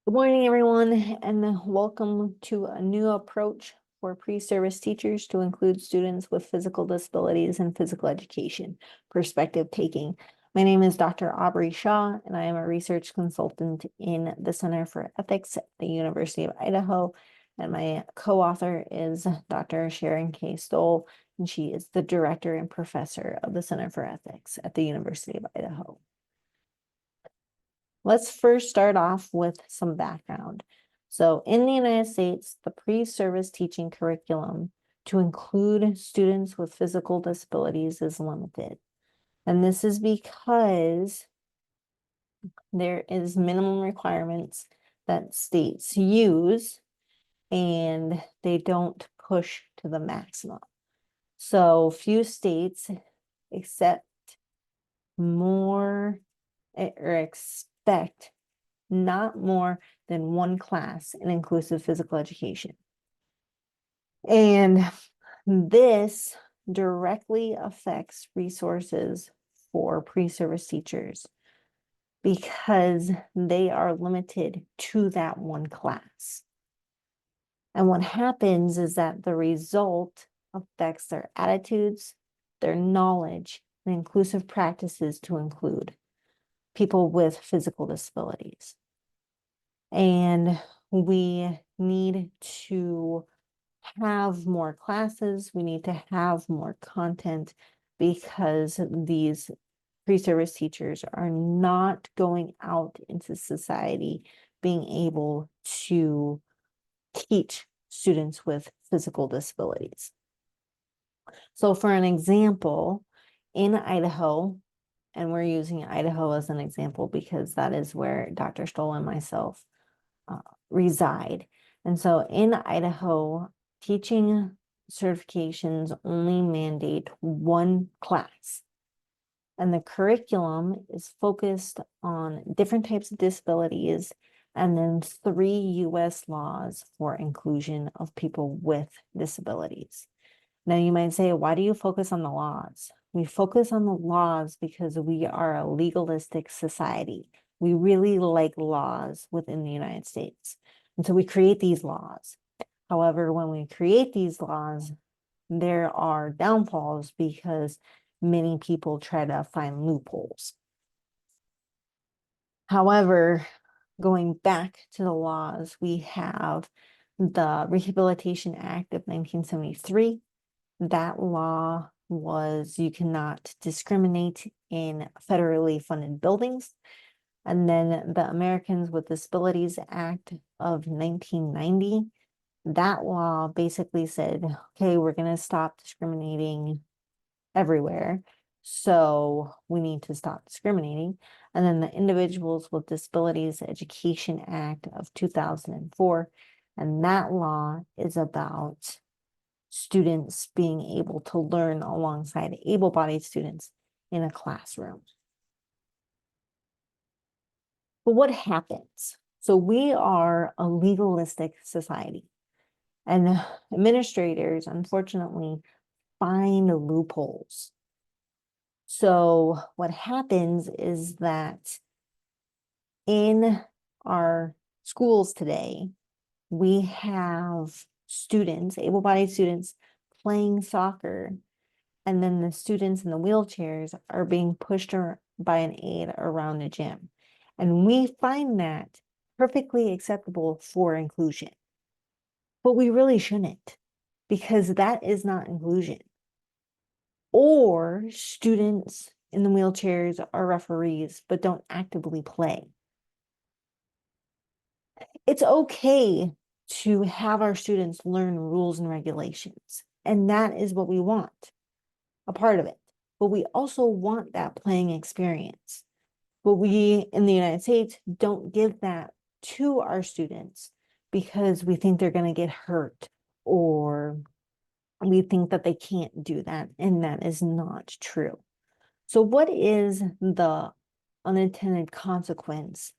Good morning, everyone, and welcome to a new approach for pre-service teachers to include students with physical disabilities in physical education perspective taking. My name is Dr. Aubrey Shaw, and I am a research consultant in the Center for Ethics at the University of Idaho. And my co-author is Dr. Sharon K. Stoll, and she is the director and professor of the Center for Ethics at the University of Idaho. Let's first start off with some background. So in the United States, the pre-service teaching curriculum to include students with physical disabilities is limited. And this is because there is minimum requirements that states use and they don't push to the maximum. So few states accept more or expect not more than one class in inclusive physical education. And this directly affects resources for pre-service teachers because they are limited to that one class. And what happens is that the result affects their attitudes, their knowledge, and inclusive practices to include people with physical disabilities. And we need to have more classes. We need to have more content because these pre-service teachers are not going out into society being able to teach students with physical disabilities. So for an example, in Idaho, and we're using Idaho as an example because that is where Dr. Stoll and myself reside. And so in Idaho, teaching certifications only mandate one class. And the curriculum is focused on different types of disabilities and then 3 US laws for inclusion of people with disabilities. Now you might say, why do you focus on the laws? We focus on the laws because we are a legalistic society. We really like laws within the United States. And so we create these laws. However, when we create these laws, there are downfalls because many people try to find loopholes. However, going back to the laws, we have the Rehabilitation Act of 1973. That law was you cannot discriminate in federally funded buildings. And then the Americans with Disabilities Act of 1990, that law basically said, okay, we're going to stop discriminating everywhere. So we need to stop discriminating. And then the Individuals with Disabilities Education Act of 2004. And that law is about students being able to learn alongside able-bodied students in a classroom. But what happens? So we are a legalistic society, and administrators, unfortunately, find loopholes. So what happens is that in our schools today, we have students, able-bodied students, playing soccer, and then the students in the wheelchairs are being pushed by an aide around the gym. And we find that perfectly acceptable for inclusion. But we really shouldn't, because that is not inclusion. Or students in the wheelchairs are referees, but don't actively play. It's okay to have our students learn rules and regulations, and that is what we want, a part of it. But we also want that playing experience. But we in the United States don't give that to our students because we think they're going to get hurt, or we think that they can't do that, and that is not true. So what is the unintended consequence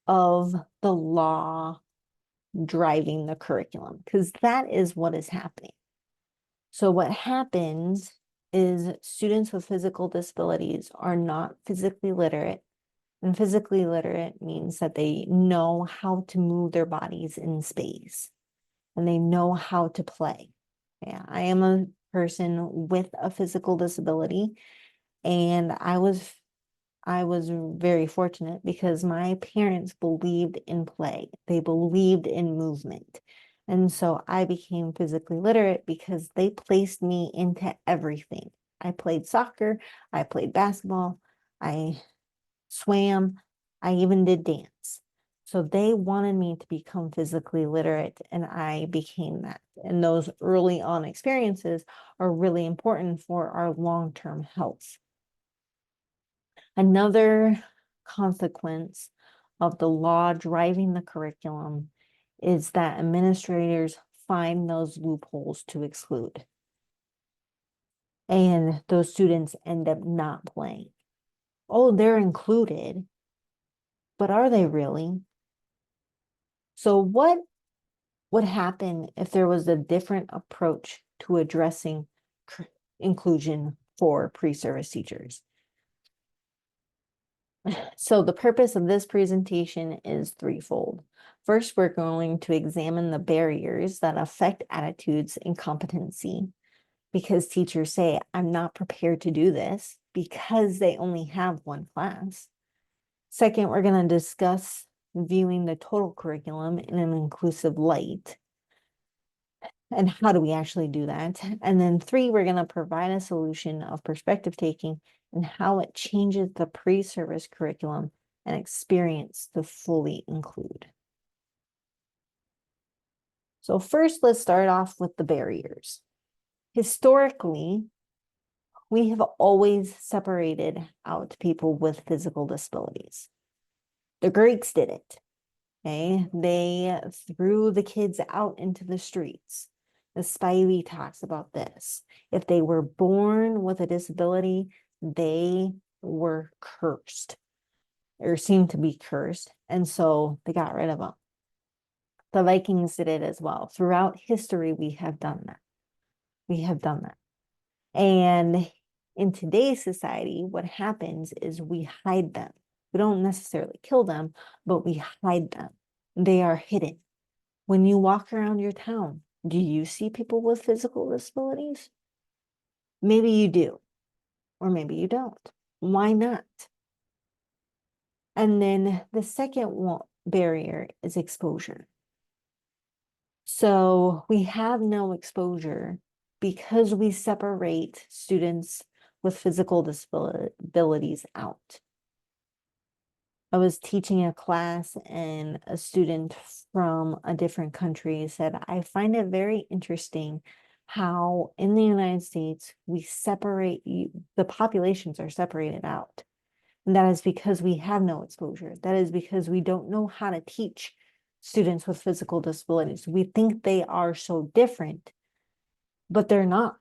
of the law driving the curriculum? Because that is what is happening. So what happens is students with physical disabilities are not physically literate. And physically literate means that they know how to move their bodies in space and they know how to play. Yeah, I am a person with a physical disability, and I was very fortunate because my parents believed in play. They believed in movement. And so I became physically literate because they placed me into everything. I played soccer, I played basketball, I swam, I even did dance. So they wanted me to become physically literate, and I became that. And those early on experiences are really important for our long-term health. Another consequence of the law driving the curriculum is that administrators find those loopholes to exclude. And those students end up not playing. Oh, they're included, but are they really? So what would happen if there was a different approach to addressing inclusion for pre-service teachers? So the purpose of this presentation is threefold. First, we're going to examine the barriers that affect attitudes and competency, because teachers say, I'm not prepared to do this because they only have one class. Second, we're going to discuss viewing the total curriculum in an inclusive light. And how do we actually do that? And then three, we're going to provide a solution of perspective taking and how it changes the pre-service curriculum and experience to fully include. So first, let's start off with the barriers. Historically, we have always separated out people with physical disabilities. The Greeks did it. Okay, they threw the kids out into the streets. The Spivey talks about this. If they were born with a disability, they were cursed or seemed to be cursed. And so they got rid of them. The Vikings did it as well. Throughout history, we have done that. We have done that. And in today's society, what happens is we hide them. We don't necessarily kill them, but we hide them. They are hidden. When you walk around your town, do you see people with physical disabilities? Maybe you do, or maybe you don't. Why not? And then the second barrier is exposure. So we have no exposure because we separate students with physical disabilities out. I was teaching a class and a student from a different country said, I find it very interesting how in the United States we separate the populations are separated out. And that is because we have no exposure. That is because we don't know how to teach students with physical disabilities. We think they are so different, but they're not.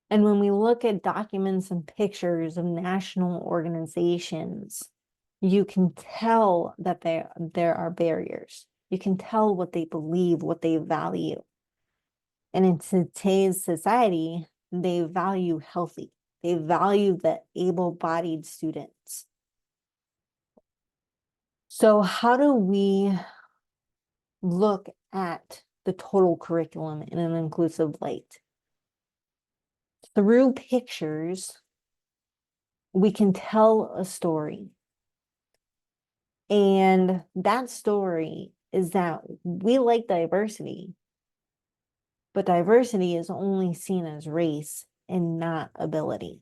And when we look at documents and pictures of national organizations, you can tell that there are barriers. You can tell what they believe, what they value. And in today's society, they value healthy. They value the able-bodied students. So how do we look at the total curriculum in an inclusive light? Through pictures, we can tell a story. And that story is that we like diversity, but diversity is only seen as race and not ability.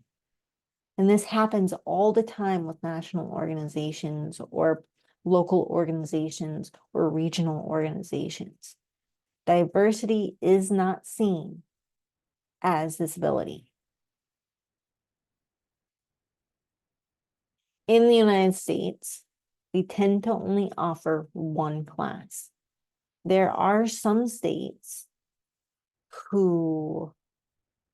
And this happens all the time with national organizations or local organizations or regional organizations. Diversity is not seen as disability. In the United States, we tend to only offer one class. There are some states who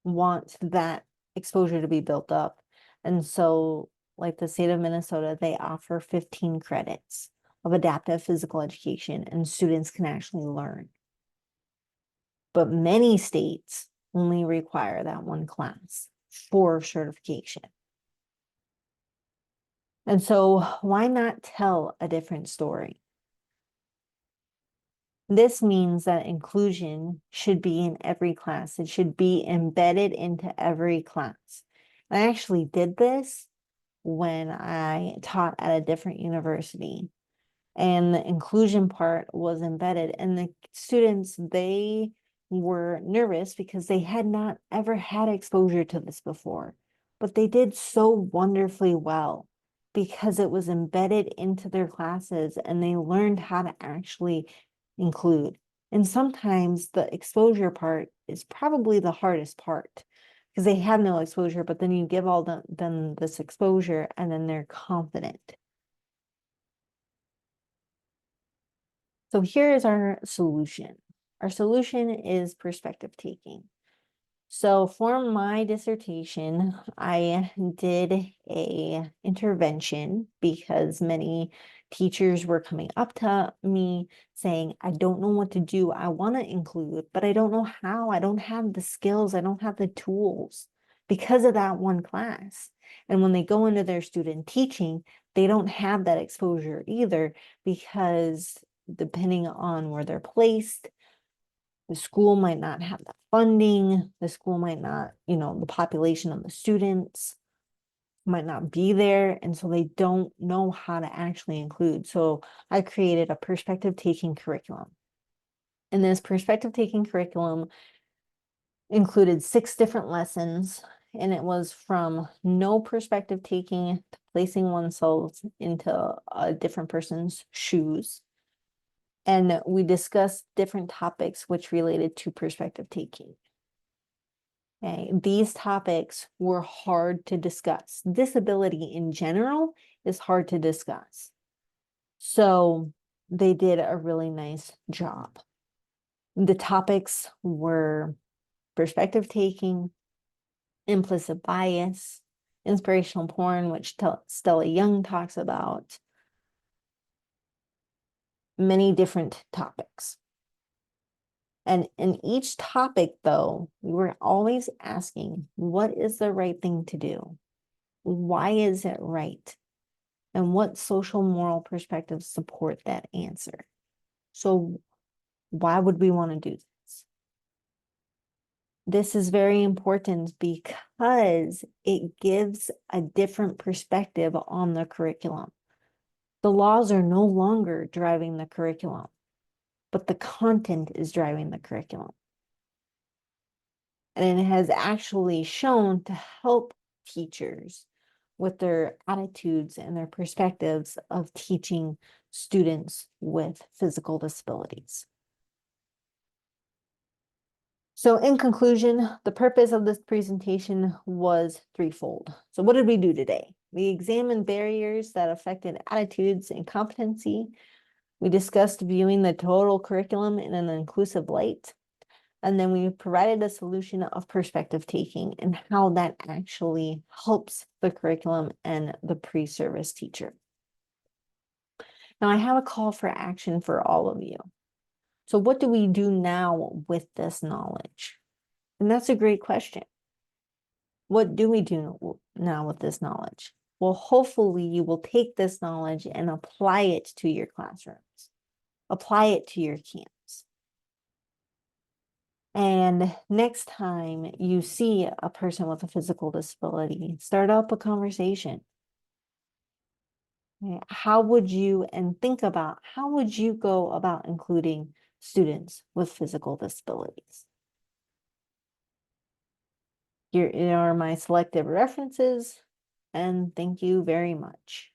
want that exposure to be built up. And so, like the state of Minnesota, they offer 15 credits of adaptive physical education, and students can actually learn. But many states only require that one class for certification. And so why not tell a different story? This means that inclusion should be in every class. It should be embedded into every class. I actually did this when I taught at a different university, and the inclusion part was embedded, and the students, they were nervous because they had not ever had exposure to this before, but they did so wonderfully well because it was embedded into their classes and they learned how to actually include. And sometimes the exposure part is probably the hardest part because they have no exposure, but then you give all them this exposure and then they're confident. So here is our solution. Our solution is perspective taking. So for my dissertation, I did a intervention because many teachers were coming up to me saying, I don't know what to do. I want to include, but I don't know how. I don't have the skills. I don't have the tools because of that one class. And when they go into their student teaching, they don't have that exposure either because depending on where they're placed, the school might not have the funding, the school might not, the population of the students might not be there. And so they don't know how to actually include. So I created a perspective taking curriculum. And this perspective taking curriculum included 6 different lessons. And it was from no perspective taking to placing oneself into a different person's shoes. And we discussed different topics which related to perspective taking. Okay, these topics were hard to discuss. Disability in general is hard to discuss. So they did a really nice job. The topics were perspective taking, implicit bias, inspirational porn, which Stella Young talks about, many different topics. And in each topic, though, we were always asking, what is the right thing to do? Why is it right? And what social moral perspectives support that answer? So why would we want to do this? This is very important because it gives a different perspective on the curriculum. The laws are no longer driving the curriculum, but the content is driving the curriculum. And it has actually shown to help teachers with their attitudes and their perspectives of teaching students with physical disabilities. So in conclusion, the purpose of this presentation was threefold. So what did we do today? We examined barriers that affected attitudes and competency. We discussed viewing the total curriculum in an inclusive light. And then we provided a solution of perspective taking and how that actually helps the curriculum and the pre-service teacher. Now I have a call for action for all of you. So what do we do now with this knowledge? And that's a great question. What do we do now with this knowledge? Well, hopefully you will take this knowledge and apply it to your classrooms, apply it to your camps. And next time you see a person with a physical disability, start up a conversation. How would you, and think about how would you go about including students with physical disabilities? Here are my selected references, and thank you very much.